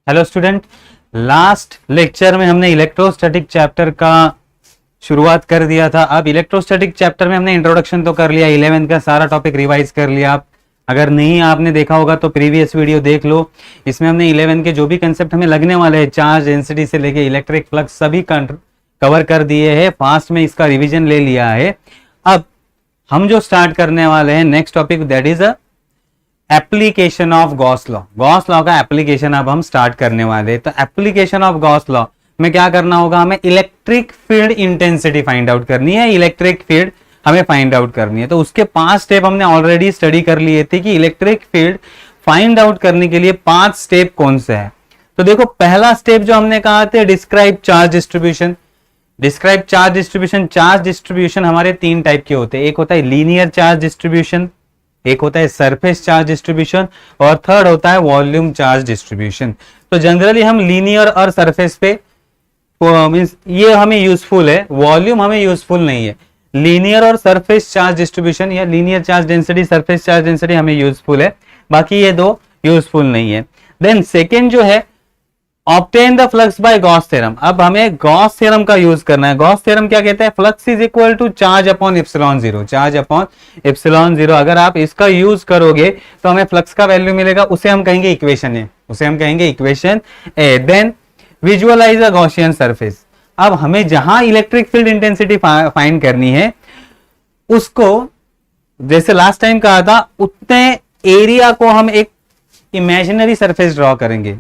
Hello student, last lecture में हमने electrostatic chapter का शुरुआत कर दिया था। अब इलेक्ट्रोस्टैटिक चैप्टर में हमने इंट्रोडक्शन तो कर लिया, 11th का सारा टॉपिक रिवाइज कर लिया। आप अगर नहीं आपने देखा होगा तो प्रीवियस वीडियो देख लो। इसमें हमने 11 के जो भी कंसेप्ट हमें लगने वाले हैं, चार्ज डेंसिटी से लेके इलेक्ट्रिक फ्लक्स, सभी कवर कर दिए हैं। फास्ट में इसका रिविजन ले लिया है। अब हम जो स्टार्ट करने वाले हैं next topic, that is application of Gauss law. Gauss law का एप्लीकेशन अब हम स्टार्ट करने वाले हैं। तो एप्लीकेशन ऑफ गॉस लॉ में क्या करना होगा, हमें electric field intensity find out करनी है। इलेक्ट्रिक फील्ड हमें फाइंड आउट करनी है। तो उसके 5 स्टेप हमने ऑलरेडी स्टडी कर लिए थे कि इलेक्ट्रिक फील्ड फाइंड आउट करने के लिए 5 स्टेप कौन से है। तो देखो, पहला स्टेप जो हमने कहा था, describe charge distribution. Describe charge distribution. Charge distribution हमारे 3 टाइप के होते हैं। एक होता है लीनियर चार्ज डिस्ट्रीब्यूशन, एक होता है सरफेस चार्ज डिस्ट्रीब्यूशन, और थर्ड होता है वॉल्यूम चार्ज डिस्ट्रीब्यूशन। तो जनरली हम लीनियर और सरफेस पे मींस ये हमें यूजफुल है, वॉल्यूम हमें यूजफुल नहीं है। लीनियर और सरफेस चार्ज डिस्ट्रीब्यूशन या linear charge density, surface charge density हमें यूजफुल है, बाकी ये दो यूजफुल नहीं है। देन सेकेंड जो है, obtain the flux by Gauss theorem. अब हमें गॉस थ्योरम का यूज करना है। गॉस थ्योरम क्या कहता है, flux is equal to charge upon epsilon zero. Charge upon epsilon zero, अगर आप इसका यूज करोगे तो हमें फ्लक्स का वैल्यू मिलेगा, उसे हम कहेंगे इक्वेशन ए, उसे हम कहेंगे इक्वेशन ए। देन विजुअलाइज अ गॉसियन सरफेस। अब हमें जहां इलेक्ट्रिक फील्ड इंटेंसिटी फाइंड करनी है, उसको जैसे लास्ट टाइम कहा था, उतने एरिया को हम एक इमेजिनरी सरफेस ड्रॉ करेंगे।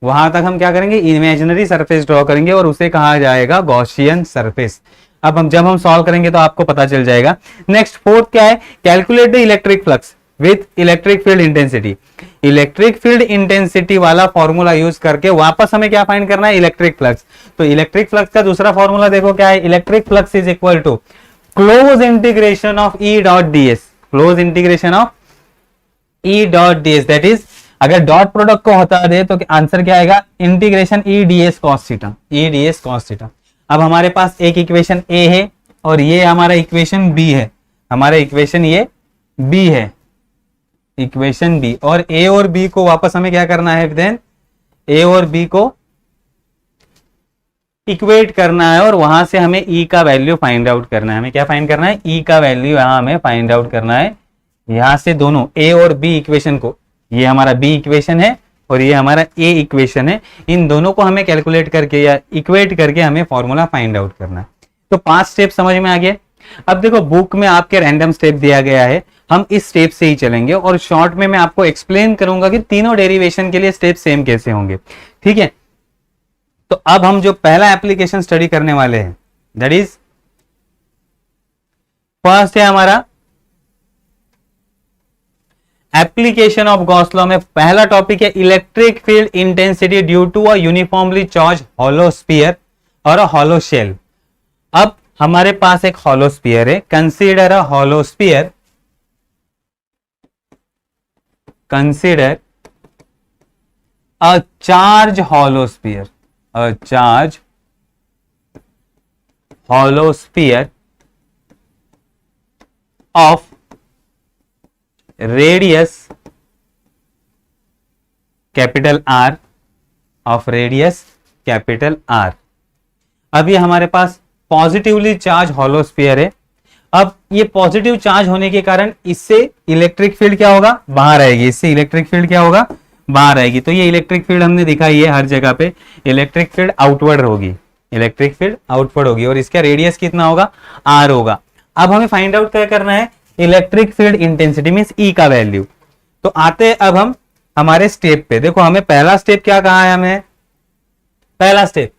वहां तक हम क्या करेंगे, इमेजिनरी सरफेस ड्रॉ करेंगे और उसे कहा जाएगा गॉसियन सरफेस। अब जब हम सॉल्व करेंगे तो आपको पता चल जाएगा। नेक्स्ट फोर्थ क्या है, calculate the electric flux with electric field intensity. Electric field intensity वाला फॉर्मूला यूज करके वापस हमें क्या फाइंड करना है, इलेक्ट्रिक फ्लक्स। तो इलेक्ट्रिक फ्लक्स का दूसरा फॉर्मूला देखो क्या है, electric flux is equal to close integration of E dot d s. Close integration of E dot d s, that is अगर डॉट प्रोडक्ट को हटा दे तो आंसर क्या आएगा, integration E D S cos theta, E D S cos theta. अब हमारे पास एक इक्वेशन ए है और ये हमारा इक्वेशन बी है। हमारा इक्वेशन ये बी है, इक्वेशन बी। और ए और बी को वापस हमें क्या करना है, देन ए और बी को इक्वेट करना है और वहां से हमें ई का वैल्यू फाइंड आउट करना है। हमें क्या फाइंड करना है, ई का वैल्यू यहां हमें फाइंड आउट करना है। यहां से दोनों ए और बी इक्वेशन को, ये हमारा बी इक्वेशन है और ये हमारा ए इक्वेशन है, इन दोनों को हमें कैलकुलेट करके या इक्वेट करके हमें फॉर्मूला फाइंड आउट करना है। तो 5 स्टेप समझ में आ गए। अब देखो, बुक में आपके रैंडम स्टेप दिया गया है, हम इस स्टेप से ही चलेंगे और शॉर्ट में मैं आपको एक्सप्लेन करूंगा कि तीनों डेरिवेशन के लिए स्टेप सेम कैसे होंगे, ठीक है। तो अब हम जो पहला एप्लीकेशन स्टडी करने वाले हैं, दैट इज फर्स्ट है हमारा एप्लीकेशन ऑफ गॉस लॉ। में पहला टॉपिक है electric field intensity due to a uniformly charge hollow sphere और अ हॉलो शेल। अब हमारे पास एक हॉलो स्फीयर है, consider a hollow sphere, consider a charge hollow sphere, a charge hollow sphere of radius capital R, of radius capital R. अब ये हमारे पास पॉजिटिवली चार्ज हॉलो स्फीयर है। अब ये पॉजिटिव चार्ज होने के कारण इससे इलेक्ट्रिक फील्ड क्या होगा, बाहर आएगी। इससे इलेक्ट्रिक फील्ड क्या होगा, बाहर आएगी। तो ये इलेक्ट्रिक फील्ड हमने दिखाई है हर जगह पे, इलेक्ट्रिक फील्ड आउटवर्ड होगी, इलेक्ट्रिक फील्ड आउटवर्ड होगी और इसका रेडियस कितना होगा, आर होगा। अब हमें फाइंड आउट क्या करना है, इलेक्ट्रिक फील्ड इंटेंसिटी मींस ई का वैल्यू। तो आते अब हम हमारे स्टेप पे। देखो, हमें पहला स्टेप क्या कहा है, हमें पहला step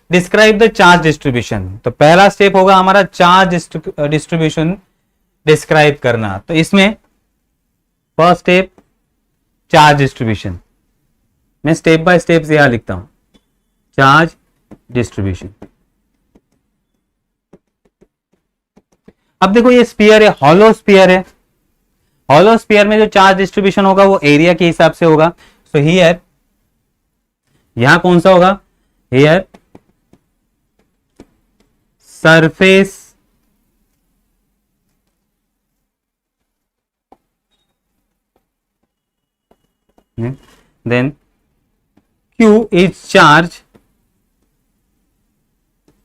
describe the charge distribution. तो पहला स्टेप होगा हमारा चार्ज डिस्ट्रीब्यूशन डिस्क्राइब करना। तो इसमें फर्स्ट स्टेप चार्ज डिस्ट्रीब्यूशन, मैं स्टेप बाय स्टेप यहां लिखता हूं, चार्ज डिस्ट्रीब्यूशन। अब देखो, ये स्फीयर है, हॉलो स्फीयर है। हॉलो स्फीयर में जो चार्ज डिस्ट्रीब्यूशन होगा वो एरिया के हिसाब से होगा। सो हियर, यहां कौन सा होगा, here surface then Q is charge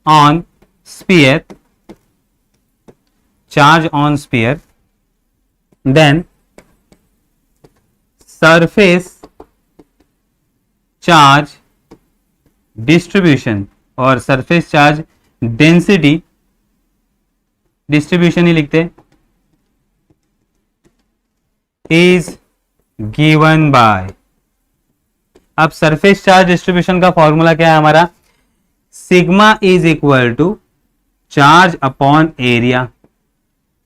on sphere, charge on sphere, then surface charge distribution और surface charge density distribution ही लिखते हैं, is given by। अब सरफेस चार्ज डिस्ट्रीब्यूशन का फॉर्मूला क्या है हमारा, sigma is equal to charge upon area,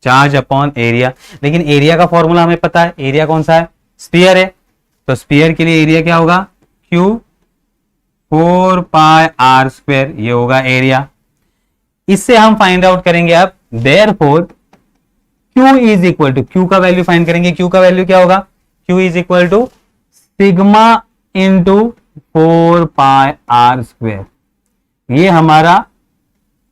charge upon area. लेकिन एरिया का फॉर्मूला हमें पता है, एरिया कौन सा है, स्फीयर है, तो स्फीयर के लिए एरिया क्या होगा, Q 4 पाई आर स्क्वायर, ये होगा एरिया। इससे हम फाइंड आउट करेंगे अब therefore Q is equal to, Q का वैल्यू फाइंड करेंगे, Q का वैल्यू क्या होगा, Q is equal to sigma into 4 pi r square, ये हमारा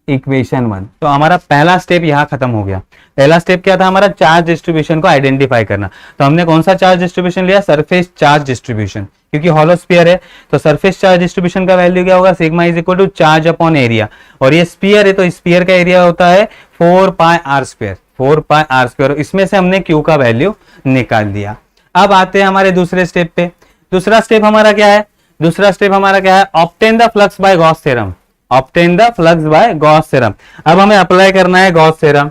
इक्वेशन 1। तो हमारा पहला स्टेप यहां खत्म हो गया। पहला स्टेप क्या था हमारा, चार्ज डिस्ट्रीब्यूशन को आइडेंटिफाई करना। तो हमने कौन सा चार्ज डिस्ट्रीब्यूशन लिया, सरफेस चार्ज डिस्ट्रीब्यूशन, क्योंकि हॉलो स्फीयर है तो सरफेस चार्ज डिस्ट्रीब्यूशन का वैल्यू क्या होगा, sigma is equal to charge upon area, और ये स्फीयर है तो स्फीयर का एरिया होता है 4 pi r square, 4 pi r square. इसमें से हमने Q का वैल्यू निकाल दिया। अब आते हैं हमारे दूसरे स्टेप पे। दूसरा स्टेप हमारा क्या है, दूसरा स्टेप हमारा क्या है, obtain the flux by Gauss theorem, obtain the flux by Gauss theorem. अब हमें अप्लाई करना है गॉस थ्योरम।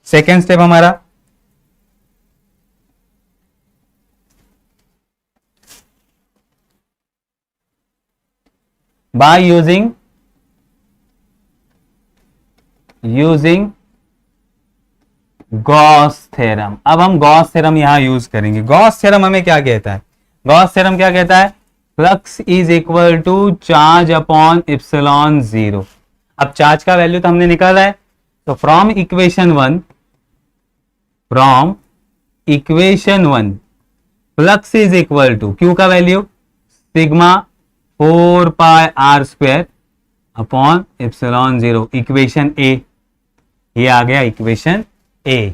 सेकेंड स्टेप हमारा बाय यूजिंग गॉस थ्योरम। अब हम गॉस थ्योरम यहां यूज करेंगे। गॉस थ्योरम हमें क्या कहता है, गॉस थ्योरम क्या कहता है, flux is equal to charge upon epsilon zero. अब चार्ज का वैल्यू तो हमने निकाला है, तो from equation 1 flux is equal to Q का value sigma 4 pi r square upon epsilon zero, equation A, ये आ गया इक्वेशन ए।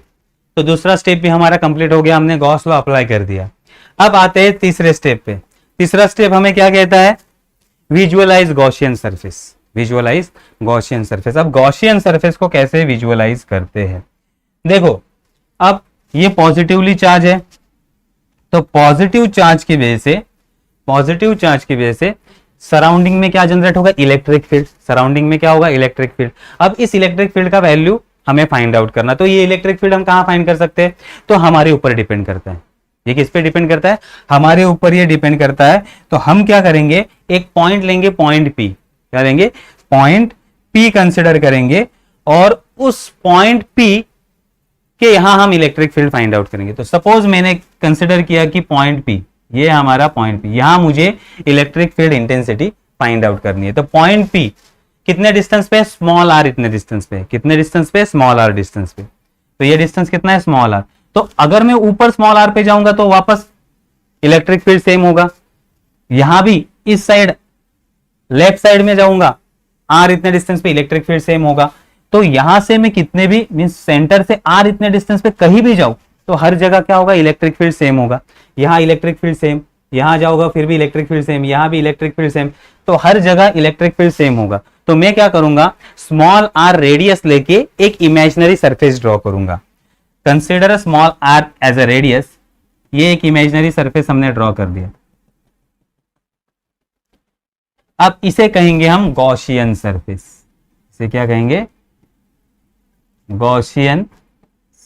तो दूसरा स्टेप भी हमारा कंप्लीट हो गया, हमने गॉस लॉ अप्लाई कर दिया। अब आते हैं तीसरे स्टेप पे। तीसरा स्टेप हमें क्या कहता है, visualise Gaussian surface, visualise Gaussian surface. अब गॉसियन सरफेस को कैसे विजुअलाइज करते हैं, देखो अब ये पॉजिटिवली चार्ज है, तो पॉजिटिव चार्ज की वजह से, पॉजिटिव चार्ज की वजह से सराउंडिंग में क्या जनरेट होगा, इलेक्ट्रिक फील्ड। सराउंडिंग में क्या होगा, इलेक्ट्रिक फील्ड। अब इस इलेक्ट्रिक फील्ड का वैल्यू हमें फाइंड आउट करना। तो ये इलेक्ट्रिक फील्ड हम कहां फाइंड कर सकते हैं, तो हमारे ऊपर डिपेंड करता है। ये किस पे डिपेंड करता है, हमारे ऊपर ये डिपेंड करता है। तो हम क्या करेंगे, एक पॉइंट लेंगे, पॉइंट P, क्या लेंगे, पॉइंट P कंसिडर करेंगे, और उस पॉइंट P के यहां हम इलेक्ट्रिक फील्ड फाइंड आउट करेंगे। तो सपोज मैंने कंसिडर किया कि पॉइंट P, ये हमारा पॉइंट P, यहां मुझे electric field intensity find out करनी है। तो पॉइंट P कितने डिस्टेंस पे, स्मॉल r इतने डिस्टेंस पे, कितने डिस्टेंस पे, स्मॉल r डिस्टेंस पे। तो ये डिस्टेंस कितना है, स्मॉल r। तो अगर मैं ऊपर स्मॉल r पे जाऊंगा तो वापस इलेक्ट्रिक फील्ड सेम होगा। यहां भी इस साइड लेफ्ट साइड में जाऊंगा, r इतने डिस्टेंस पे, इलेक्ट्रिक फील्ड सेम होगा। तो यहां से मैं कितने भी मींस सेंटर से r इतने डिस्टेंस पे कहीं भी जाऊं तो हर जगह क्या होगा, इलेक्ट्रिक फील्ड सेम होगा। यहां इलेक्ट्रिक फील्ड सेम, यहां जाओगा फिर भी इलेक्ट्रिक फील्ड सेम, यहां भी इलेक्ट्रिक फील्ड सेम, तो हर जगह इलेक्ट्रिक फील्ड सेम होगा। तो मैं क्या करूंगा, स्मॉल r रेडियस लेके एक इमेजिनरी सरफेस ड्रॉ करूंगा। Consider a small r as a radius, ये एक इमेजिनरी सरफेस हमने ड्रॉ कर दिया। अब इसे कहेंगे हम गॉसियन सरफेस। इसे क्या कहेंगे, गॉसियन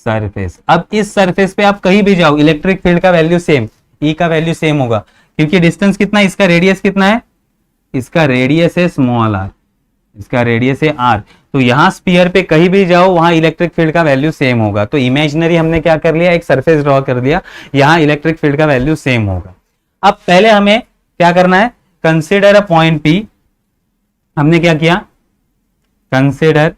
सरफेस। अब इस सरफेस पे आप कहीं भी जाओ, इलेक्ट्रिक फील्ड का वैल्यू सेम, E का वैल्यू सेम होगा, क्योंकि डिस्टेंस कितना है, इसका रेडियस कितना है, इसका रेडियस है स्मॉल r, इसका रेडियस है r। तो यहां स्फीयर पे कहीं भी जाओ वहां इलेक्ट्रिक फील्ड का वैल्यू सेम होगा। तो इमेजिनरी हमने क्या कर लिया, एक सरफेस ड्रॉ कर दिया, यहां इलेक्ट्रिक फील्ड का वैल्यू सेम होगा। अब पहले हमें क्या करना है, कंसिडर अ पॉइंट P। हमने क्या किया, consider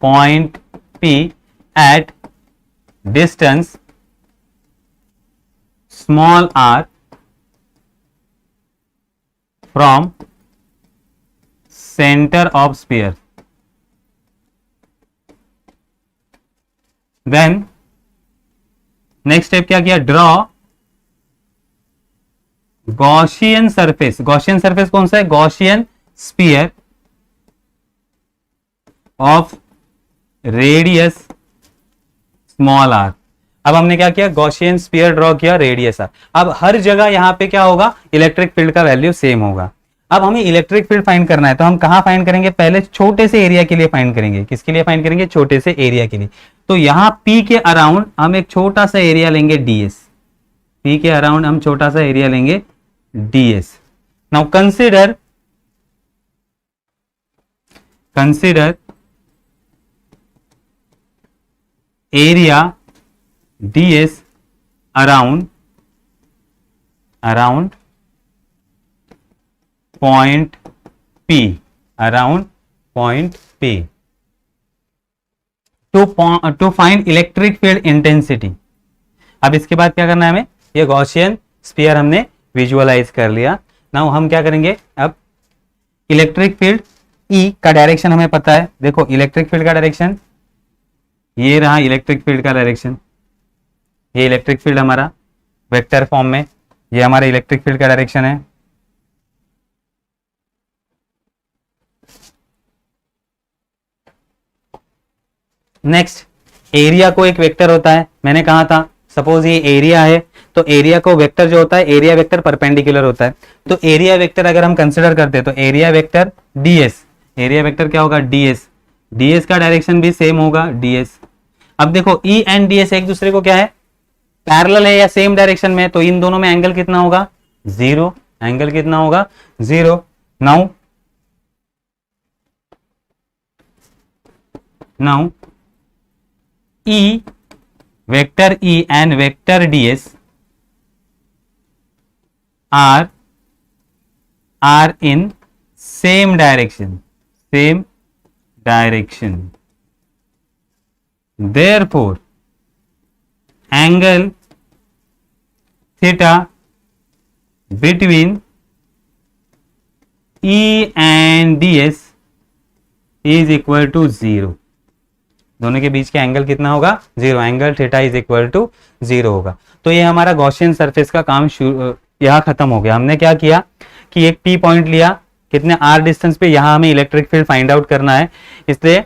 point P at distance small r from center of sphere, then next step क्या किया, draw Gaussian surface. Gaussian surface कौन सा है, Gaussian sphere of radius small r. अब हमने क्या किया, गॉसियन स्पीयर ड्रॉ किया, रेडियस आर। अब हर जगह यहां पे क्या होगा, इलेक्ट्रिक फील्ड का वैल्यू सेम होगा। अब हमें इलेक्ट्रिक फील्ड फाइंड करना है, तो हम कहां फाइंड करेंगे, पहले छोटे से एरिया के लिए फाइंड करेंगे। किसके लिए फाइंड करेंगे, छोटे से एरिया के लिए। तो यहां P के अराउंड हम एक छोटा सा एरिया लेंगे ds। P के अराउंड हम छोटा सा एरिया लेंगे ds। Now consider area ds around point P, around point P to find electric field intensity। अब इसके बाद क्या करना है हमें, ये गॉसियन स्फीयर हमने विजुअलाइज कर लिया। नाउ हम क्या करेंगे, अब इलेक्ट्रिक फील्ड E का डायरेक्शन हमें पता है। देखो इलेक्ट्रिक फील्ड का डायरेक्शन ये रहा, इलेक्ट्रिक फील्ड का डायरेक्शन, ये इलेक्ट्रिक फील्ड हमारा वेक्टर फॉर्म में, ये हमारा इलेक्ट्रिक फील्ड का डायरेक्शन है। नेक्स्ट, एरिया को एक वेक्टर होता है, मैंने कहा था सपोज ये एरिया है, तो एरिया को वेक्टर जो होता है, एरिया वेक्टर परपेंडिकुलर होता है। तो एरिया वेक्टर अगर हम कंसिडर करते हैं तो area vector ds, area vector क्या होगा, ds का डायरेक्शन भी सेम होगा ds। अब देखो E एंड ds एक दूसरे को क्या है, पैरेलल है या सेम डायरेक्शन में, तो इन दोनों में एंगल कितना होगा, 0। एंगल कितना होगा, 0। Now E, vector E and vector ds are in same direction, therefore angle theta between E and ds is equal to 0। दोनों के बीच का एंगल कितना होगा, 0। Angle theta is equal to 0 होगा। तो ये हमारा गॉसियन सरफेस का काम यहाँ खत्म हो गया। हमने क्या किया कि एक P पॉइंट लिया, कितने r डिस्टेंस पे, यहाँ हमें इलेक्ट्रिक फील्ड फाइंड आउट करना है, इसलिए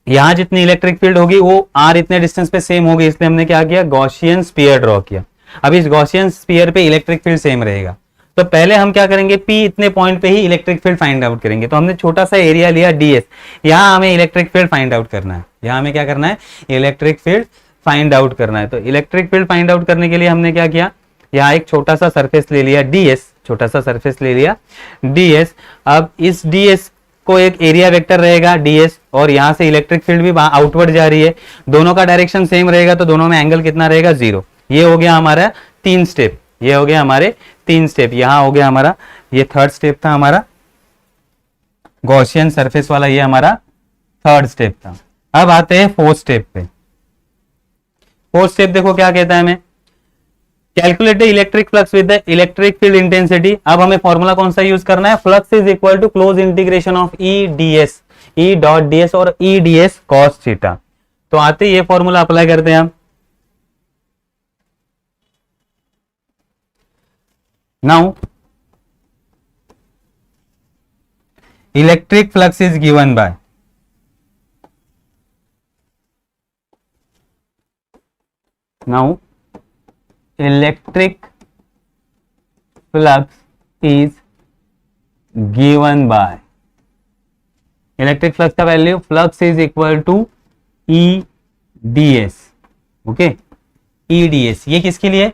यहाँ जितनी इलेक्ट्रिक फील्ड होगी वो r इतने डिस्टेंस पे सेम होगी, इसलिए हमने क्या किया, गॉसियन स्फीयर ड्रॉ किया। अब इस गॉसियन स्फीयर पे इलेक्ट्रिक फील्ड सेम रहेगा, तो पहले हम क्या करेंगे, P इतने पॉइंट पे ही इलेक्ट्रिक फील्ड फाइंड आउट करेंगे। तो हमने छोटा सा एरिया लिया ds, यहाँ हमें इलेक्ट्रिक फील्ड फाइंड आउट करना है, यहाँ हमें क्या करना है, इलेक्ट्रिक फील्ड फाइंड आउट करना है। तो इलेक्ट्रिक फील्ड फाइंड आउट करने के लिए हमने क्या किया, यहाँ एक छोटा सा सरफेस ले लिया ds, छोटा सा सरफेस ले लिया ds। अब इस ds को एक एरिया वेक्टर रहेगा ds, और यहाँ से इलेक्ट्रिक फील्ड भी आउटवर्ड जा रही है, दोनों का डायरेक्शन सेम रहेगा, तो दोनों में एंगल कितना रहेगा, 0। ये हो गया हमारा 3 स्टेप, ये हो गया हमारे 3 स्टेप। यहाँ हो गया हमारा, ये थर्ड स्टेप था हमारा गॉसियन सरफेस वाला, ये हमारा थर्ड स्टेप था। अब आते हैं फोर्थ स्टेप पे। फोर्थ स्टेप देखो क्या कहता है हमें, calculate the electric flux with the electric field intensity. अब हमें फॉर्मूला कौन सा यूज करना है, flux is equal to close integration of E dot ds और ई ds cos थीटा। तो आते ये फॉर्मूला अप्लाई करते हैं हम। Now electric flux is given by electric flux is given by, electric flux का value flux is equal to E ds। Okay, E ds ये किसके लिए,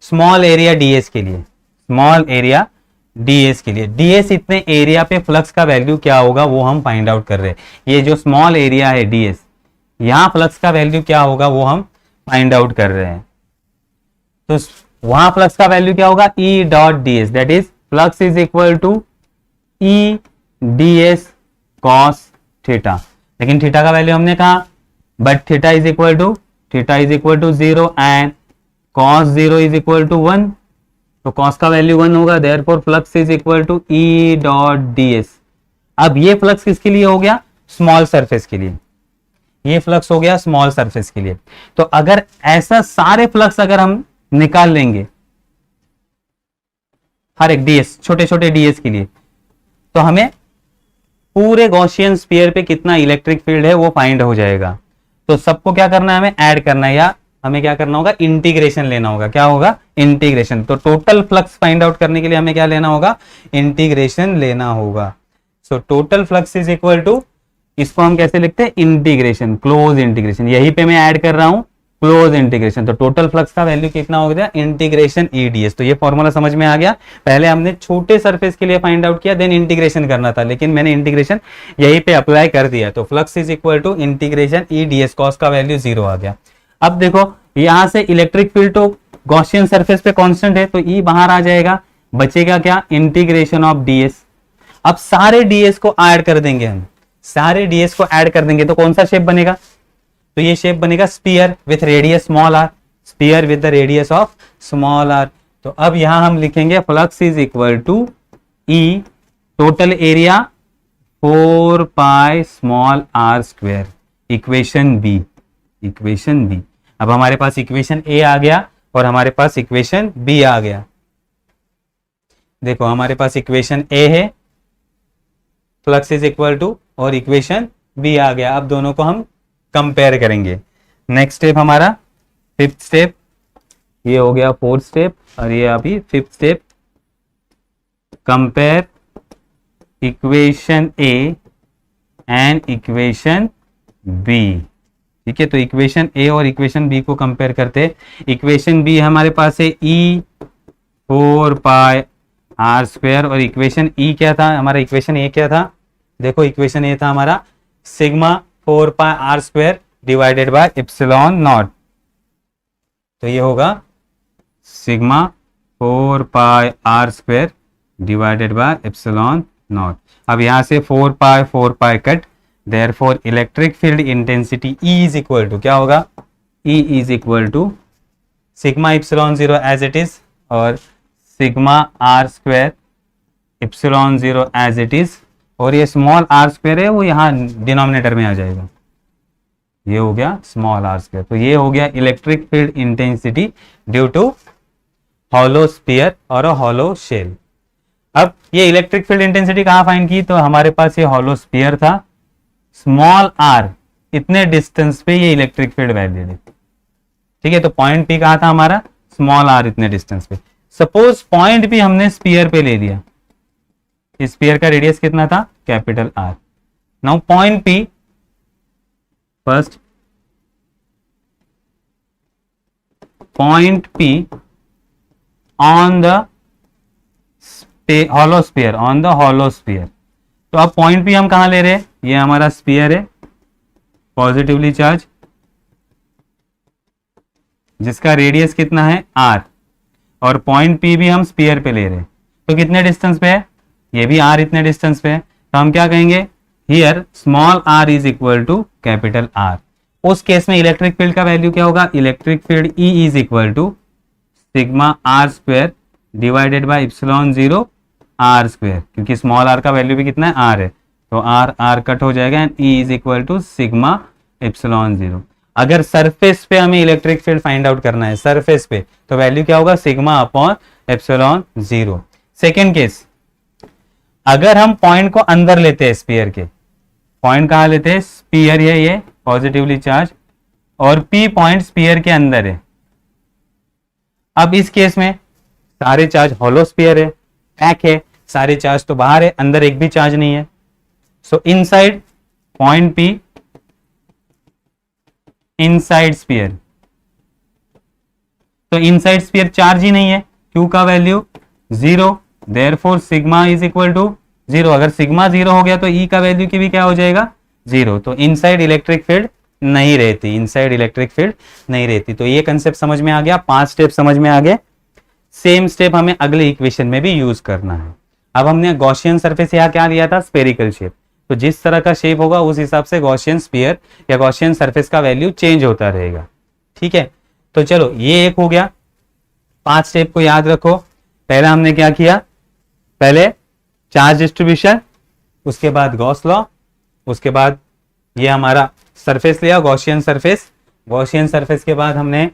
स्मॉल एरिया ds के लिए, स्मॉल एरिया ds के लिए। ds इतने एरिया पे फ्लक्स का वैल्यू क्या होगा वो हम फाइंड आउट कर रहे हैं। ये जो स्मॉल एरिया है ds, यहाँ फ्लक्स का वैल्यू क्या होगा वो हम फाइंड आउट कर रहे हैं। तो वहां फ्लक्स का वैल्यू क्या होगा, E dot ds, that is flux is equal to E ds cos theta. लेकिन थीटा का वैल्यू हमने कहा, but theta is equal to 0 and cos 0 is equal to 1, तो cos का वैल्यू 1 होगा, therefore flux is equal to E dot ds। अब ये flux किसके लिए हो गया, स्मॉल सरफेस के लिए। ये फ्लक्स हो गया स्मॉल सरफेस के लिए। तो अगर ऐसा सारे फ्लक्स अगर हम निकाल लेंगे हर एक डीएस, छोटे छोटे डीएस के लिए, तो हमें पूरे गॉसियन स्फीयर पे कितना इलेक्ट्रिक फील्ड है वो फाइंड हो जाएगा। तो सबको क्या करना है, हमें ऐड करना है, या हमें क्या करना होगा, इंटीग्रेशन लेना होगा। क्या होगा, इंटीग्रेशन। तो टोटल फ्लक्स फाइंड आउट करने के लिए हमें क्या लेना होगा, इंटीग्रेशन लेना होगा। So total flux is equal to, इसको हम कैसे लिखते हैं, इंटीग्रेशन, क्लोज इंटीग्रेशन। यहीं पे मैं ऐड कर रहा हूं क्लोज इंटीग्रेशन। तो टोटल फ्लक्स का वैल्यू कितना हो गया, इंटीग्रेशन ईडीएस। तो ये फॉर्मूला समझ में आ गया। पहले हमने छोटे सरफेस के लिए फाइंड आउट किया, देन इंटीग्रेशन करना था, लेकिन मैंने इंटीग्रेशन यहीं पे अप्लाई कर दिया। तो flux is equal to integration E d s, cos का वैल्यू 0 आ गया। अब देखो यहां से इलेक्ट्रिक फील्ड तो गॉसियन सरफेस पे कांस्टेंट है, तो ई बाहर आ जाएगा, बचेगा क्या, इंटीग्रेशन ऑफ डीएस। अब सारे डीएस को ऐड कर देंगे हम, सारे डीएस को ऐड कर देंगे तो कौन सा शेप बनेगा, तो ये शेप बनेगा sphere with radius small r, sphere with the radius of small r. तो अब यहां हम लिखेंगे flux is equal to E total area 4 pi small r square, equation B, equation B. अब हमारे पास इक्वेशन ए आ गया और हमारे पास इक्वेशन बी आ गया। देखो हमारे पास इक्वेशन ए है फ्लक्स इज इक्वल टू, और इक्वेशन बी आ गया। अब दोनों को हम कंपेयर करेंगे। नेक्स्ट स्टेप हमारा फिफ्थ स्टेप, ये हो गया फोर्थ स्टेप और ये अभी fifth step. Compare equation A and equation B. ठीक है, तो इक्वेशन ए और इक्वेशन बी को कंपेयर करते। इक्वेशन बी हमारे पास है ई 4 पाई आर स्क्वायर, और इक्वेशन ई क्या था हमारा, इक्वेशन ए क्या था, देखो इक्वेशन ए था हमारा sigma 4 pi r square divided by epsilon naught. तो ये होगा sigma 4 pi r square divided by epsilon naught. अब यहां से 4 pi cut, therefore electric field intensity E is equal to क्या होगा, E is equal to sigma epsilon 0 as it is, और sigma are square epsilon 0 as it is, और ये small r square है वो यहाँ डिनोमिनेटर में आ जाएगा, ये हो गया स्मॉल आर स्क्वायर। तो ये हो गया electric field intensity due to hollow sphere और अ हॉलो शेल। अब ये इलेक्ट्रिक फील्ड इंटेंसिटी कहाँ फाइंड की, तो हमारे पास ये हॉलो स्फीयर था, स्मॉल आर इतने डिस्टेंस पे ये इलेक्ट्रिक फील्ड वैल्यू है। ठीक है, तो पॉइंट पी कहा था हमारा, स्मॉल आर इतने डिस्टेंस पे। सपोज पॉइंट पी हमने स्फीयर पे ले लिया, स्फीयर का रेडियस कितना था, capital R. Now point P, first point P on the hollow sphere, on the hollow sphere. तो अब पॉइंट पी हम कहां ले रहे हैं, ये हमारा स्फीयर है पॉजिटिवली चार्ज, जिसका रेडियस कितना है आर, और पॉइंट पी भी हम स्फीयर पे ले रहे हैं। तो कितने डिस्टेंस पे है, ये भी आर इतने डिस्टेंस पे है। तो हम क्या कहेंगे, here small r is equal to capital R. उस केस में इलेक्ट्रिक फील्ड का वैल्यू क्या होगा, electric field E is equal to sigma are square divided by epsilon 0 R square, क्योंकि स्मॉल आर का वैल्यू भी कितना है, आर है। तो आर आर कट हो जाएगा and E is equal to sigma epsilon 0। अगर सरफेस पे हमें इलेक्ट्रिक फील्ड फाइंड आउट करना है, सरफेस पे, तो वैल्यू क्या होगा, sigma upon epsilon 0। Second case, अगर हम पॉइंट को अंदर लेते हैं स्फीयर के, पॉइंट कहां लेते हैं, स्फीयर है ये पॉजिटिवली चार्ज, और पी पॉइंट स्फीयर के अंदर है। अब इस केस में सारे चार्ज हॉलो स्फीयर है, पैक है, सारे चार्ज तो बाहर है, अंदर एक भी चार्ज नहीं है। So inside point P, inside sphere, तो इनसाइड स्फीयर चार्ज ही नहीं है, Q का value 0, therefore sigma is equal to 0। अगर सिग्मा 0 हो गया तो E का वैल्यू की भी क्या हो जाएगा, 0। तो इनसाइड इलेक्ट्रिक फील्ड नहीं रहती, इनसाइड इलेक्ट्रिक फील्ड नहीं रहती। तो ये कंसेप्ट समझ में आ गया, 5 स्टेप समझ में आ गए। सेम स्टेप हमें अगले इक्वेशन में भी यूज करना है। अब हमने गॉसियन सरफेस यहाँ क्या लिया था, स्फेरिकल शेप, तो जिस तरह का शेप होगा उस हिसाब से गॉसियन स्फीयर या गॉसियन सरफेस का वैल्यू चेंज होता रहेगा। ठीक है, तो चलो ये एक हो गया। 5 स्टेप को याद रखो। पहला हमने क्या किया, पहले चार्ज डिस्ट्रीब्यूशन, उसके बाद गॉस लॉ, उसके बाद ये हमारा सरफेस लिया, गॉसियन सरफेस। गॉसियन सरफेस के बाद हमने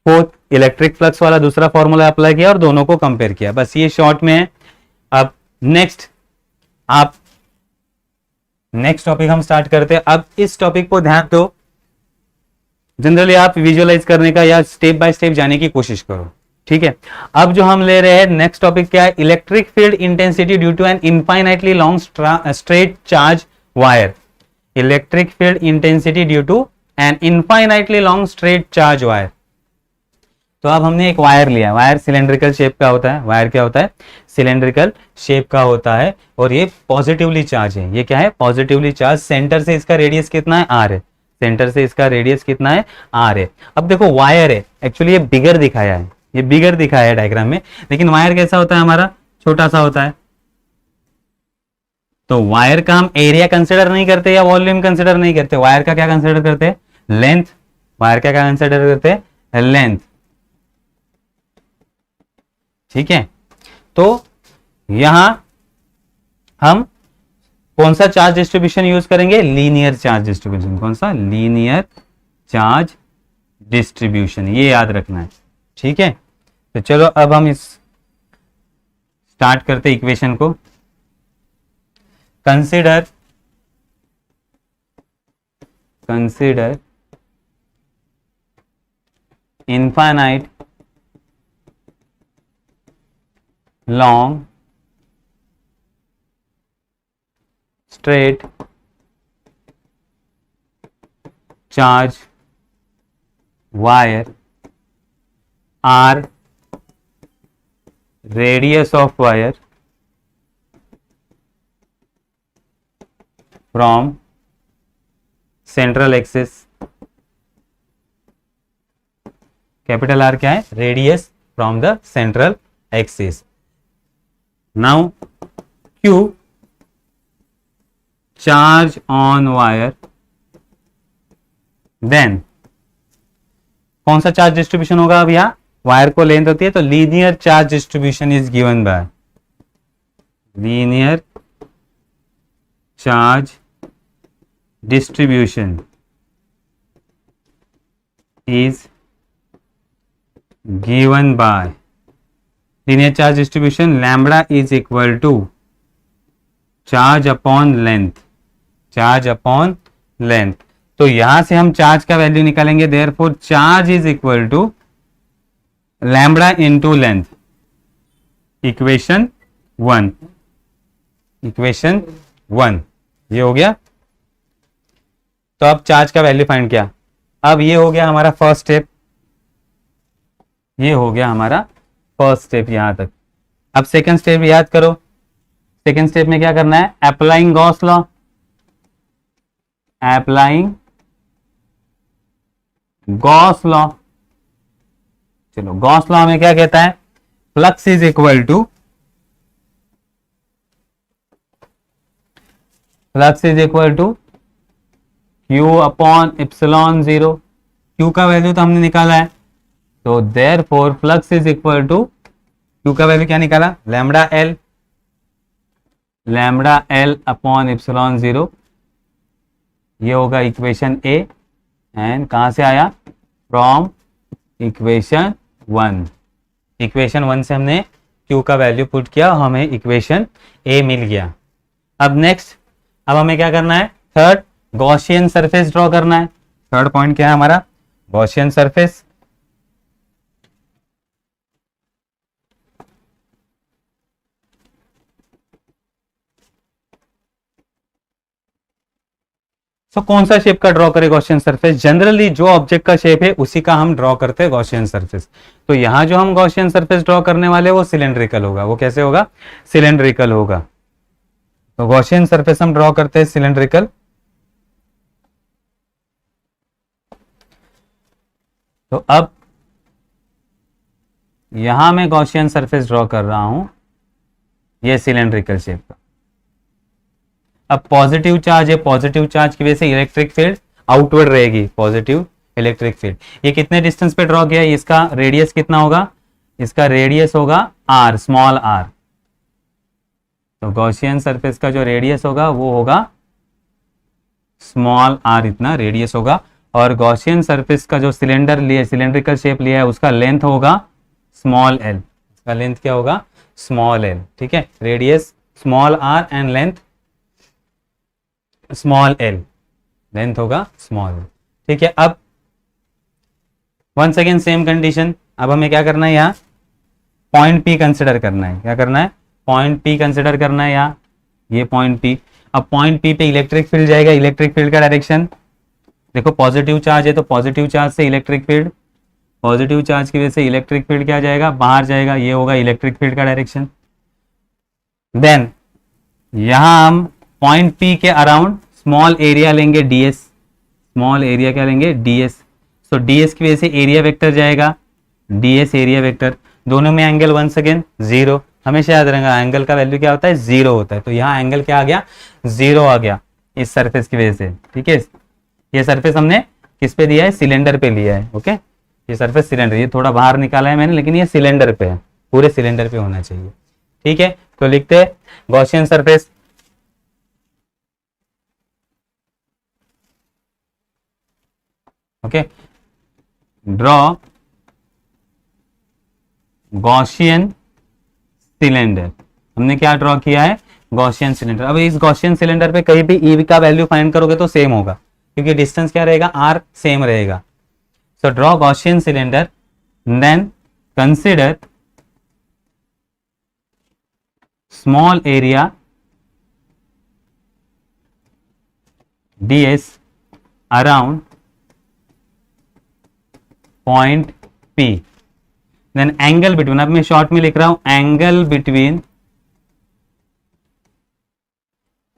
फोर्थ इलेक्ट्रिक फ्लक्स वाला दूसरा फॉर्मूला अप्लाई किया और दोनों को कंपेयर किया, बस ये शॉर्ट में है। अब नेक्स्ट टॉपिक हम स्टार्ट करते हैं। अब इस टॉपिक को ध्यान दो, जनरली आप विजुअलाइज करने का या स्टेप बाय स्टेप जाने की कोशिश करो, ठीक है। अब जो हम ले रहे हैं नेक्स्ट टॉपिक क्या है, electric field intensity due to an infinitely long straight charge wire. Electric field intensity due to an infinitely long straight charge wire. तो अब हमने एक वायर लिया, वायर सिलेंड्रिकल शेप का होता है। वायर क्या होता है, सिलेंड्रिकल शेप का होता है और ये पॉजिटिवली चार्ज है। ये क्या है, पॉजिटिवली चार्ज। सेंटर से इसका रेडियस कितना है, आर है। सेंटर से इसका रेडियस कितना है, आर है। अब देखो वायर है, एक्चुअली ये बिगर दिखाया है, ये बिगर दिखाया है डायग्राम में, लेकिन वायर कैसा होता है हमारा, छोटा सा होता है। तो वायर का हम एरिया कंसिडर नहीं करते या वॉल्यूम कंसिडर नहीं करते, वायर का क्या कंसिडर करते हैं, लेंथ। वायर का क्या कंसिडर करते हैं, लेंथ, ठीक है। तो यहां हम कौन सा चार्ज डिस्ट्रीब्यूशन यूज करेंगे, लीनियर चार्ज डिस्ट्रीब्यूशन। कौन सा, लीनियर चार्ज डिस्ट्रीब्यूशन, ये याद रखना है, ठीक है। तो चलो अब हम इस स्टार्ट करते इक्वेशन को। Consider infinite long straight charge wire r radius of wire from central axis। Capital R क्या है, radius from the central axis. Now Q charge on wire, then कौन सा चार्ज डिस्ट्रीब्यूशन होगा, अब यहाँ वायर को लेंथ होती है तो linear charge distribution is given bye linear charge distribution is given bye linear charge distribution lambda is equal to charge upon length, charge upon length। तो यहां से हम चार्ज का वैल्यू निकालेंगे, therefore charge is equal to lambda into length. Equation 1 ये हो गया। तो अब चार्ज का वैल्यू फाइंड किया। अब ये हो गया हमारा फर्स्ट स्टेप, ये हो गया हमारा फर्स्ट स्टेप यहां तक। अब सेकंड स्टेप याद करो। सेकंड स्टेप में क्या करना है, applying Gauss law. Applying Gauss law, चलो गॉस लॉ में क्या कहता है, flux is equal to Q upon epsilon 0। Q का वैल्यू तो हमने निकाला है, तो therefore flux is equal to, Q का वैल्यू क्या निकाला, लैम्बडा एल अपॉन एप्सिलॉन 0। ये होगा इक्वेशन ए। एंड कहां से आया, फ्रॉम इक्वेशन 1। इक्वेशन 1 से हमने क्यू का वैल्यू पुट किया, हमें इक्वेशन ए मिल गया। अब नेक्स्ट, अब हमें क्या करना है, थर्ड गॉसियन सरफेस ड्रॉ करना है। थर्ड पॉइंट क्या है हमारा, गॉसियन सरफेस। तो कौन सा शेप का ड्रॉ करे गॉसियन सरफेस, जनरली जो ऑब्जेक्ट का शेप है उसी का हम ड्रॉ करते हैं गॉसियन सरफेस। तो यहां जो हम गॉसियन सरफेस ड्रॉ करने वाले वो सिलेंड्रिकल होगा। वो कैसे होगा, सिलेंड्रिकल होगा। तो गॉसियन सरफेस हम ड्रॉ करते हैं सिलेंड्रिकल। तो अब यहां मैं गॉसियन सरफेस ड्रॉ कर रहा हूं, ये सिलेंड्रिकल शेप का। अब पॉजिटिव चार्ज है, पॉजिटिव चार्ज की वजह से इलेक्ट्रिक फील्ड आउटवर्ड रहेगी, पॉजिटिव इलेक्ट्रिक फील्ड। ये कितने डिस्टेंस पे ड्रॉ किया है, इसका रेडियस कितना होगा, इसका रेडियस होगा आर, स्मॉल आर। तो गॉसियन सरफेस का जो रेडियस होगा वो होगा स्मॉल r इतना रेडियस होगा, और गॉसियन सरफेस का जो सिलेंडर लिए सिलेंड्रिकल शेप लिया है उसका लेंथ होगा स्मॉल l, इसका लेंथ क्या होगा स्मॉल l, ठीक है, radius small r and length small l, length होगा स्मॉल l, ठीक है। अब वंस अगेन सेम कंडीशन, अब हमें क्या करना है, यहाँ पॉइंट P कंसिडर करना है, क्या करना है पॉइंट P कंसिडर करना है, यहाँ ये पॉइंट P। अब पॉइंट P पे इलेक्ट्रिक फील्ड जाएगा, इलेक्ट्रिक फील्ड का डायरेक्शन देखो पॉजिटिव चार्ज है तो पॉजिटिव चार्ज से इलेक्ट्रिक फील्ड, पॉजिटिव चार्ज की वजह से इलेक्ट्रिक फील्ड क्या जाएगा बाहर जाएगा, ये होगा इलेक्ट्रिक फील्ड का डायरेक्शन। देन यहां हम पॉइंट P के अराउंड स्मॉल एरिया लेंगे ds, स्मॉल एरिया क्या लेंगे ds, तो ds की वजह से एरिया वेक्टर जाएगा ds एरिया वेक्टर, दोनों में एंगल वंस अगेन जीरो, हमेशा याद रहेगा एंगल का वैल्यू क्या होता है जीरो होता है, तो यहाँ एंगल क्या आ गया जीरो आ गया इस सरफेस की वजह से, ठीक है। ये सरफेस हमने किस पे लिया है सिलेंडर पे लिया है, ओके, ये सरफेस सिलेंडर, ये थोड़ा बाहर निकाला है मैंने लेकिन ये सिलेंडर पे है, पूरे सिलेंडर पे होना चाहिए, ठीक है। तो लिखते हैं Gaussian surface, okay, draw Gaussian cylinder, हमने क्या ड्रॉ किया है गॉसियन सिलेंडर। अब इस गॉसियन सिलेंडर पे कहीं भी ई का वैल्यू फाइंड करोगे तो सेम होगा क्योंकि डिस्टेंस क्या रहेगा r सेम रहेगा। So draw Gaussian cylinder, then consider small area ds around point P, then angle between, अब मैं शॉर्ट में लिख रहा हूं angle between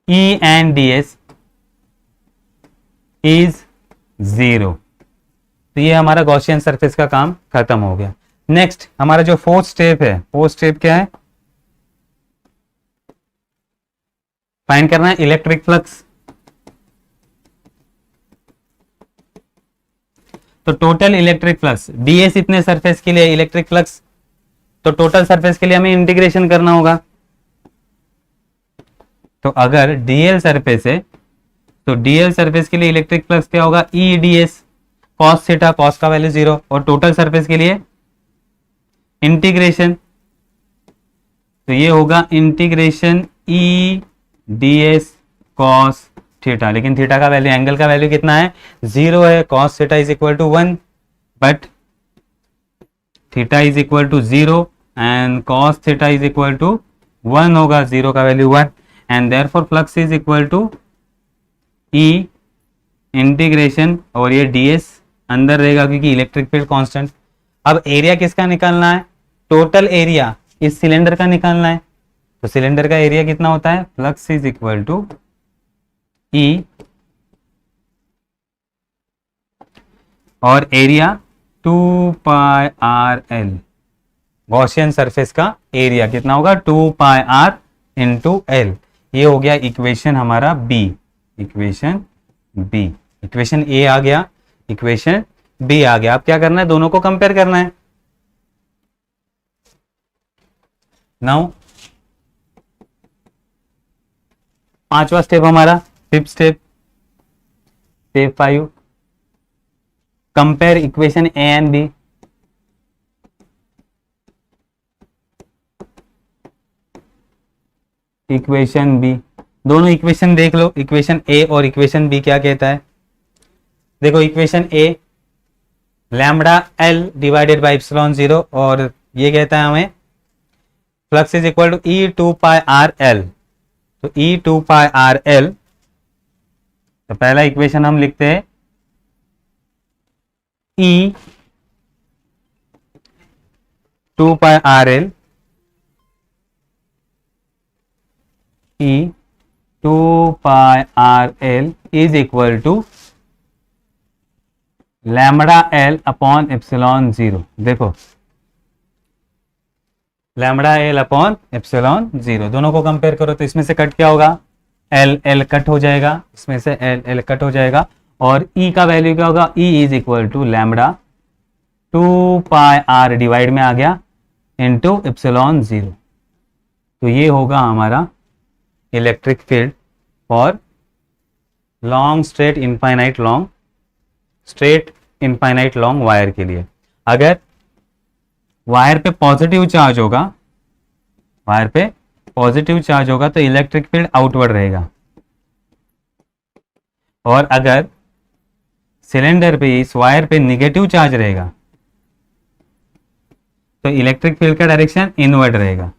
E and ds is zero. तो ये हमारा गॉसियन सरफेस का काम खत्म हो गया। नेक्स्ट हमारा जो फोर्थ स्टेप है, फोर्थ स्टेप क्या है, फाइंड करना है इलेक्ट्रिक फ्लक्स। तो टोटल इलेक्ट्रिक फ्लक्स ds इतने सरफेस के लिए इलेक्ट्रिक फ्लक्स, तो टोटल सरफेस के लिए हमें इंटीग्रेशन करना होगा। तो अगर dl सरफेस है तो dl सरफेस के लिए इलेक्ट्रिक फ्लक्स क्या होगा e ds cos theta, cos का वैल्यू जीरो, और टोटल सरफेस के लिए इंटीग्रेशन, तो ये होगा integration e ds cos theta, लेकिन थीटा का वैल्यू, एंगल का वैल्यू कितना है जीरो है, cos theta is equal to 1, but theta is equal to zero and cos theta is equal to 1 होगा, जीरो का value 1, and therefore flux is equal to E integration, और ये ds अंदर रहेगा क्योंकि इलेक्ट्रिक फील्ड कांस्टेंट। अब area किसका निकालना है, टोटल एरिया इस सिलेंडर का निकालना है, तो सिलेंडर का एरिया कितना होता है flux is equal to E और एरिया 2πrl, गॉसियन सरफेस का एरिया कितना होगा 2πr इंटू l, ये हो गया इक्वेशन हमारा बी, इक्वेशन बी, इक्वेशन ए आ गया, इक्वेशन बी आ गया। अब क्या करना है दोनों को कंपेयर करना है। नाउ पांचवा स्टेप हमारा, fifth step, step 5, compare equation A and B. Equation B, दोनों इक्वेशन देख लो, इक्वेशन ए और इक्वेशन बी क्या कहता है। देखो equation A lambda L divided by epsilon zero, और ये कहता है हमें flux is equal to E 2πrl, तो ई 2πrl, तो पहला इक्वेशन हम लिखते हैं E 2πrl, E 2πrl is equal to lambda L upon epsilon zero. देखो lambda L upon epsilon zero, दोनों को कंपेयर करो तो इसमें से कट क्या होगा एल, एल कट हो जाएगा, इसमें से एल, एल कट हो जाएगा, और ई का वैल्यू क्या होगा E is equal to lambda 2πr divide में आ गया इंटू एप्सिलॉन जीरो, तो ये होगा हमारा electric field for long straight infinite long wire के लिए अगर वायर पे पॉजिटिव चार्ज होगा तो इलेक्ट्रिक फील्ड आउटवर्ड रहेगा, और अगर सिलेंडर पे इस वायर पे निगेटिव चार्ज रहेगा तो इलेक्ट्रिक फील्ड का डायरेक्शन इनवर्ड रहेगा।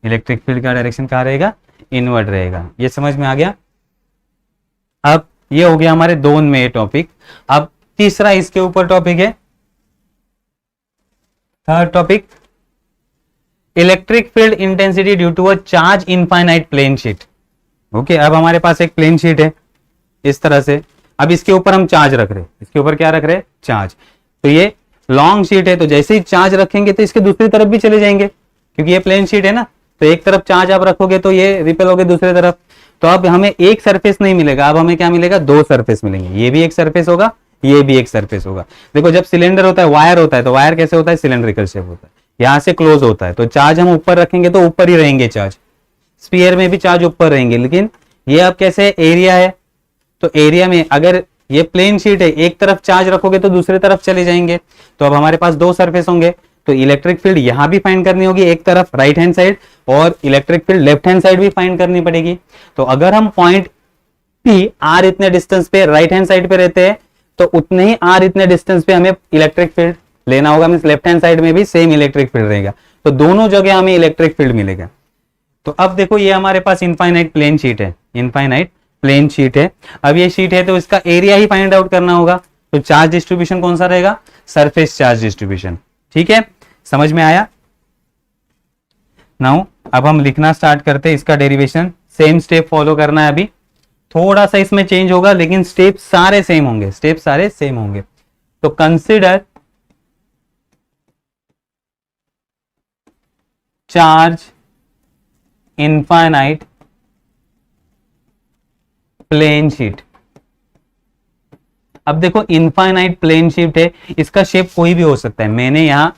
इलेक्ट्रिक फील्ड का डायरेक्शन कहाँ रहेगा? इनवर्ड रहेगा। ये समझ में आ गया? अब ये हो गया हमारे दो में टॉपिक। अब तीसरा इसके ऊपर टॉपिक है, third topic, electric field intensity due to a charge infinite plane sheet. Okay, अब हमारे पास एक प्लेन शीट है इस तरह से, अब इसके ऊपर हम चार्ज रख रहे, इसके ऊपर क्या रख रहे? चार्ज। तो ये लॉन्ग शीट है, तो जैसे ही चार्ज रखेंगे तो इसके दूसरी तरफ भी चले जाएंगे, क्योंकि ये प्लेन शीट है ना, तो एक तरफ चार्ज आप रखोगे तो ये रिपेल होगे दूसरी तरफ। तो अब हमें एक सरफेस नहीं मिलेगा, अब हमें क्या मिलेगा? दो सरफेस मिलेंगे। ये भी एक सरफेस होगा, ये भी एक सरफेस होगा। देखो, जब सिलेंडर होता है, वायर होता है, तो वायर कैसे होता है? सिलेंड्रिकल शेप होता है, यहां से क्लोज होता है, तो चार्ज हम ऊपर रखेंगे तो ऊपर ही रहेंगे चार्ज। स्फीयर में भी चार्ज ऊपर रहेंगे, लेकिन ये अब कैसे? एरिया है, तो एरिया में अगर ये प्लेन शीट है, एक तरफ चार्ज रखोगे तो दूसरी तरफ चले जाएंगे, तो अब हमारे पास दो सरफेस होंगे, तो इलेक्ट्रिक फील्ड यहां भी फाइंड करनी होगी एक तरफ राइट हैंड साइड, और electric field left hand side भी फाइंड करनी पड़ेगी। तो अगर हम पॉइंट पी आर इतने डिस्टेंस पे राइट हैंड साइड पे रहते हैं, तो उतने ही आर इतने डिस्टेंस पे हमें इलेक्ट्रिक फील्ड लेना होगा, मींस लेफ्ट हैंड साइड में भी सेम इलेक्ट्रिक फील्ड रहेगा, तो दोनों जगह हमें इलेक्ट्रिक फील्ड मिलेगा। तो अब देखो, ये हमारे पास इनफाइनाइट प्लेन शीट है, इनफाइनाइट प्लेन शीट है। अब ये शीट है तो इसका एरिया ही फाइंड आउट करना होगा, तो चार्ज डिस्ट्रीब्यूशन कौन सा रहेगा? Surface charge distribution. ठीक है, समझ में आया? नाउ अब हम लिखना स्टार्ट करते हैं इसका डेरिवेशन। सेम स्टेप फॉलो करना है, अभी थोड़ा सा इसमें चेंज होगा, लेकिन स्टेप सारे सेम होंगे। तो consider charge infinite plane sheet. अब देखो, इनफाइनाइट प्लेन शीट है, इसका शेप कोई भी हो सकता है। मैंने यहां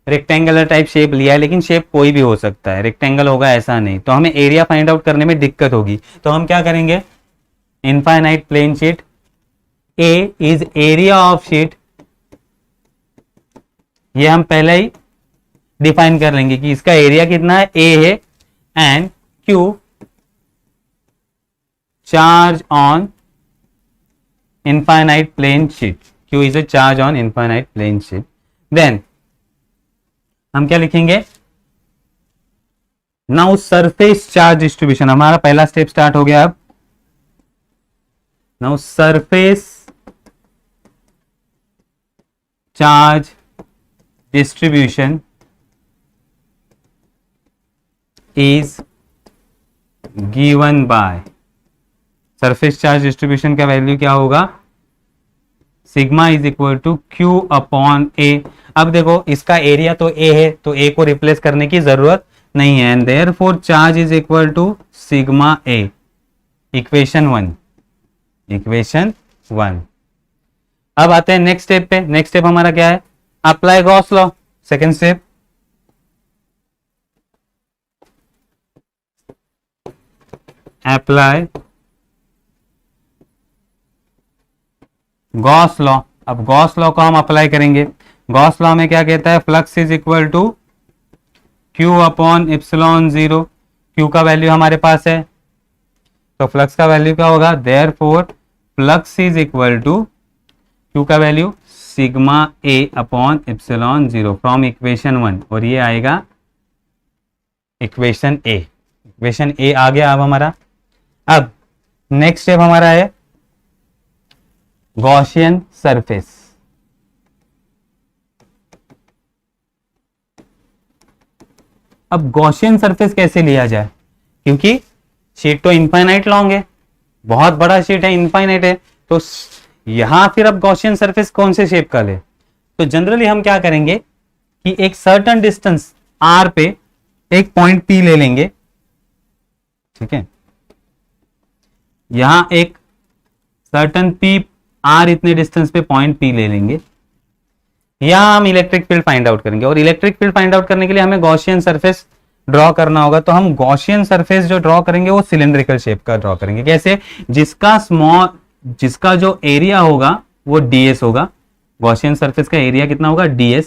रेक्टेंगुलर टाइप शेप लिया है, लेकिन शेप कोई भी हो सकता है, रेक्टेंगल होगा ऐसा नहीं, तो हमें एरिया फाइंड आउट करने में दिक्कत होगी। तो हम क्या करेंगे? Infinite plane sheet, A is area of sheet, ये हम पहले ही डिफाइन कर लेंगे कि इसका एरिया कितना है, ए है, and Q charge on infinite plane sheet, Q is a charge on infinite plane sheet. Then हम क्या लिखेंगे? नाउ सरफेस चार्ज डिस्ट्रीब्यूशन, हमारा पहला स्टेप स्टार्ट हो गया। अब now surface charge distribution is given by, surface charge distribution का value क्या होगा? Sigma is equal to Q upon A. अब देखो, इसका एरिया तो ए है, तो ए को रिप्लेस करने की जरूरत नहीं है, and therefore charge is equal to sigma A. Equation one. अब आते हैं नेक्स्ट स्टेप पे। नेक्स्ट स्टेप हमारा क्या है? Apply Gauss law. Second step, apply Gauss law. अब गॉस लॉ को हम अप्लाई करेंगे। गॉस लॉ में क्या कहता है? Flux is equal to Q upon epsilon zero. Q का वैल्यू हमारे पास है, तो फ्लक्स का वैल्यू क्या होगा? Therefore flux is equal to Q का value sigma A upon epsilon zero from equation one, और ये आएगा इक्वेशन ए। इक्वेशन ए आ गया अब हमारा। अब नेक्स्ट स्टेप हमारा है गॉसियन सरफेस। अब गॉसियन सरफेस कैसे लिया जाए? क्योंकि शीट तो इनफाइनाइट लॉन्ग है, बहुत बड़ा शीट है, इनफाइनाइट है, तो यहां फिर अब गॉसियन सरफेस कौन से शेप का ले? तो जनरली हम क्या करेंगे कि एक सर्टेन डिस्टेंस आर पे एक पॉइंट पी ले लेंगे, ठीक है, यहां एक सर्टेन पी आर इतने डिस्टेंस पे पॉइंट पी ले लेंगे, यहां हम इलेक्ट्रिक फील्ड फाइंड आउट करेंगे, और इलेक्ट्रिक फील्ड फाइंड आउट करने के लिए हमें गॉसियन सरफेस ड्रॉ करना होगा तो हम गॉसियन सरफेस जो ड्रॉ करेंगे वो सिलेंड्रिकल शेप का ड्रॉ करेंगे। कैसे? जिसका जो एरिया होगा वो ds होगा। गॉसियन सरफेस का एरिया कितना होगा? ds।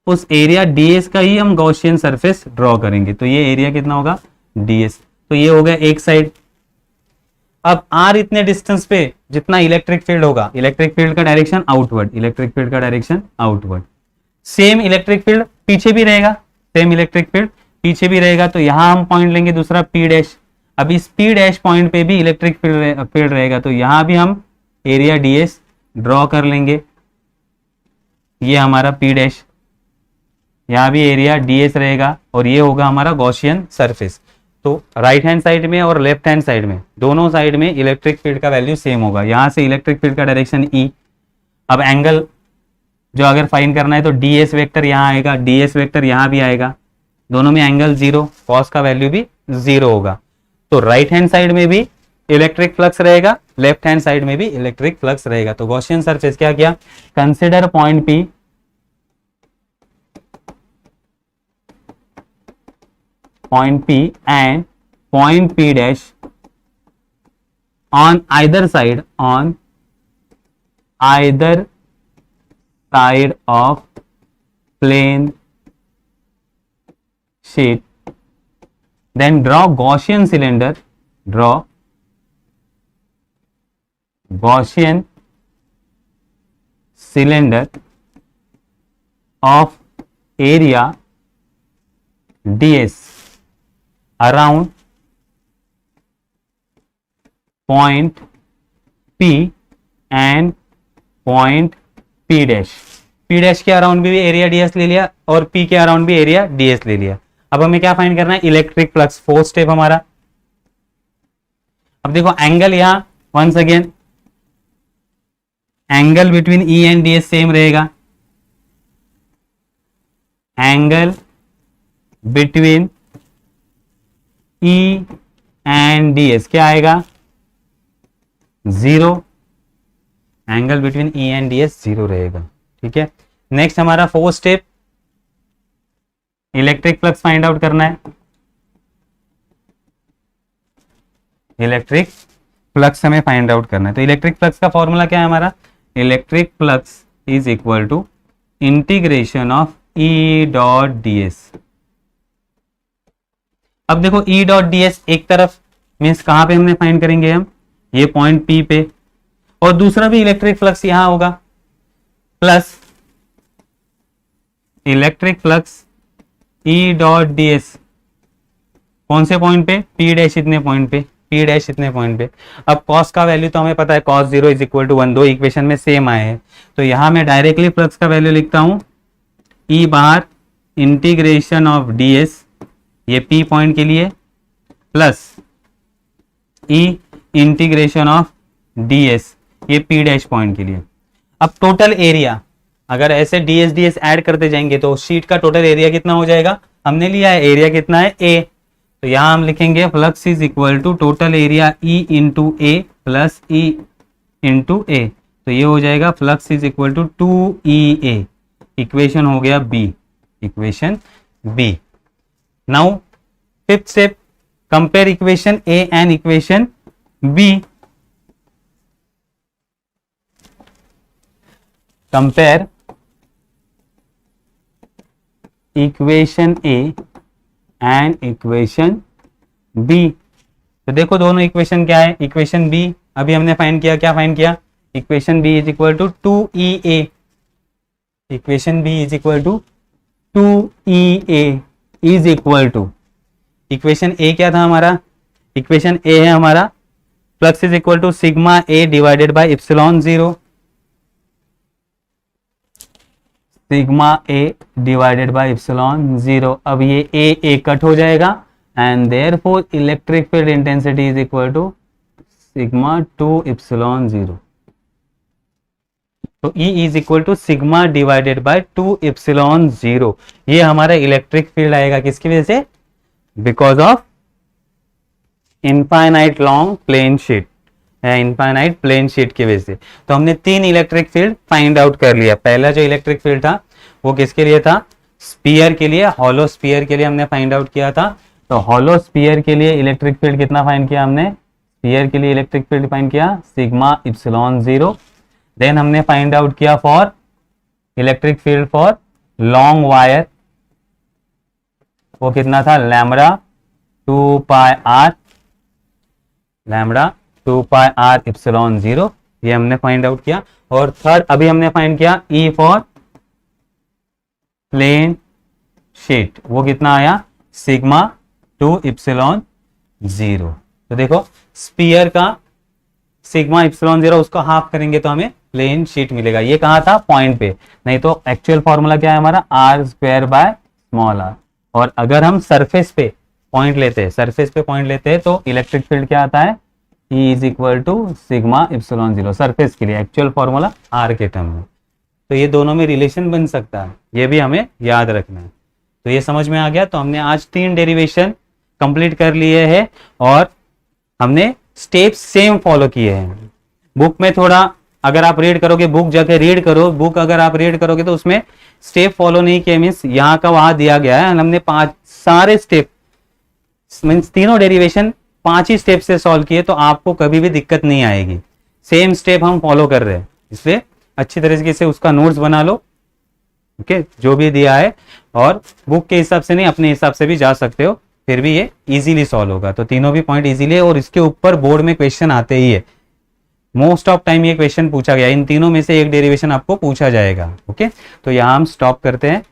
उस एरिया ds का ही हम गॉसियन सरफेस ड्रॉ करेंगे, तो ये एरिया कितना होगा? ds। तो ये हो गया एक साइड। अब r इतने डिस्टेंस पे जितना इलेक्ट्रिक फील्ड होगा, इलेक्ट्रिक फील्ड का डायरेक्शन आउटवर्ड, इलेक्ट्रिक फील्ड का direction outward. Same electric field पीछे भी रहेगा, सेम इलेक्ट्रिक फील्ड पीछे भी रहेगा, तो यहां हम पॉइंट लेंगे दूसरा p डैश। अब इस p डैश पॉइंट पे भी इलेक्ट्रिक फील्ड रहेगा, तो यहां भी हम एरिया ds ड्रॉ कर लेंगे। ये हमारा p डैश, यहां भी एरिया ds रहेगा और ये होगा हमारा गॉसियन सरफेस। तो राइट हैंड साइड में और लेफ्ट हैंड साइड में, दोनों साइड में इलेक्ट्रिक फील्ड का वैल्यू सेम होगा। यहां से इलेक्ट्रिक फील्ड का डायरेक्शन E। अब एंगल जो अगर फाइंड करना है तो ds वेक्टर यहां आएगा, ds वेक्टर यहां भी आएगा, दोनों में एंगल 0, कॉस का वैल्यू भी 0 होगा। तो राइट हैंड साइड में भी इलेक्ट्रिक फ्लक्स रहेगा, लेफ्ट हैंड साइड में भी इलेक्ट्रिक फ्लक्स रहेगा। तो गॉसियन सरफेस क्या किया? Consider point P, point P and point P dash on either side of plane sheet, then draw Gaussian cylinder, of area ds around point P and point P dash। P dash के around भी area ds ले लिया और P के around भी area ds ले लिया। अब हमें क्या फाइंड करना है? इलेक्ट्रिक फ्लक्स, फोर्थ स्टेप हमारा। अब देखो एंगल यहां once again angle between E and ds same रहेगा। Angle between E and ds क्या आएगा? 0। Angle between E and ds 0 रहेगा। ठीक है, नेक्स्ट हमारा fourth step, electric flux find out करना है। इलेक्ट्रिक फ्लक्स हमें फाइंड आउट करना है। तो इलेक्ट्रिक फ्लक्स का फॉर्मूला क्या है हमारा? Electric flux is equal to integration of E dot ds। अब देखो E डॉट ds एक तरफ मीन्स कहां पे हमने फाइंड करेंगे हम? ये पॉइंट P पे, और दूसरा भी इलेक्ट्रिक फ्लक्स यहां होगा, plus electric flux E dot ds कौन से पॉइंट पे? P डैश इतने पॉइंट पे, P डैश इतने पॉइंट पे। अब कॉस का वैल्यू तो हमें पता है, cos 0 इज इक्वल टू 1, दो इक्वेशन में सेम आए हैं, तो यहां मैं डायरेक्टली फ्लक्स का वैल्यू लिखता हूं E bar integration of ds, ये P पॉइंट के लिए, plus E integration of ds, ये P डैश पॉइंट के लिए। अब टोटल एरिया अगर ऐसे ds ऐड करते जाएंगे तो शीट का टोटल एरिया कितना हो जाएगा? हमने लिया है एरिया कितना है? A, तो यहां हम लिखेंगे flux is equal to total area E into A plus E into A, तो ये हो जाएगा flux is equal to 2EA। Equation हो गया B, equation B। Now fifth step, compare equation A and equation B। Compare equation A and equation B। तो देखो दोनों equation क्या है? इक्वेशन B अभी हमने फाइंड किया, क्या फाइंड किया? Equation B is equal to 2EA। Equation B is equal to 2EA is equal to, equation A क्या था हमारा? इक्वेशन A है हमारा flux is equal to sigma A divided by epsilon 0, sigma A divided by epsilon 0। अब ये A cut हो जाएगा and therefore electric field intensity is equal to sigma 2 epsilon 0। तो E is equal to sigma divided bye 2 epsilon 0। ये हमारा electric field आएगा किसकी वजह से? Because of infinite long plane sheet, infinite plane sheet की वजह से। तो हमने 3 इलेक्ट्रिक फील्ड फाइंड आउट कर लिया। पहला जो इलेक्ट्रिक फील्ड था वो किसके लिए था? स्पीयर के लिए, हॉलो स्पीयर के लिए हमने फाइंड आउट किया था। तो हॉलो स्पीयर के लिए इलेक्ट्रिक फील्ड कितना फाइंड किया हमने, स्पीयर के लिए इलेक्ट्रिक फील्ड फाइंड किया सिग्मा इप्सिलॉन 0। देन हमने फाइंड आउट किया for electric field for long wire, वो कितना था lambda 2 pi R, lambda 2 pi R epsilon 0, ये हमने फाइंड आउट किया। और थर्ड अभी हमने फाइंड किया ई फॉर प्लेन शीट, वो कितना आया सिग्मा 2 इप्सिलॉन 0। तो देखो स्पीयर का सिग्मा इप्सिलॉन 0 उसको हाफ करेंगे तो हमें प्लेन शीट मिलेगा। ये कहा था पॉइंट पे, नहीं तो एक्चुअल फॉर्मूला क्या है हमारा R square by small R. और अगर हम सरफेस पे पॉइंट लेते हैं, सरफेस पे पॉइंट लेते हैं तो इलेक्ट्रिक फील्ड क्या आता है E is equal to sigma epsilon 0 surface के लिए, एक्चुअल फॉर्मूला आर के टर्म में। तो ये दोनों में रिलेशन बन सकता है, ये भी हमें याद रखना है। तो ये समझ में आ गया। तो हमने आज 3 डेरिवेशन कंप्लीट कर लिए हैं और हमने स्टेप्स सेम फॉलो किए हैं। बुक में थोड़ा अगर आप रीड करोगे, बुक जाके रीड करो, बुक अगर आप रीड करोगे तो उसमें स्टेप फॉलो नहीं किए, मीन्स यहाँ का वहां दिया गया है, हमने 5 सारे स्टेप मीन्स तीनों डेरिवेशन 5 ही स्टेप से सॉल्व किए, तो आपको कभी भी दिक्कत नहीं आएगी। सेम स्टेप हम फॉलो कर रहे हैं, इसलिए अच्छी तरीके से उसका नोट्स बना लो, ओके, जो भी दिया है। और बुक के हिसाब से नहीं, अपने हिसाब से भी जा सकते हो, फिर भी ये इजीली सॉल्व होगा। तो तीनों भी पॉइंट इजीली है और इसके ऊपर बोर्ड में क्वेश्चन आते ही है, मोस्ट ऑफ टाइम ये क्वेश्चन पूछा गया, इन तीनों में से एक डेरिवेशन आपको पूछा जाएगा। ओके, तो यहाँ हम स्टॉप करते हैं।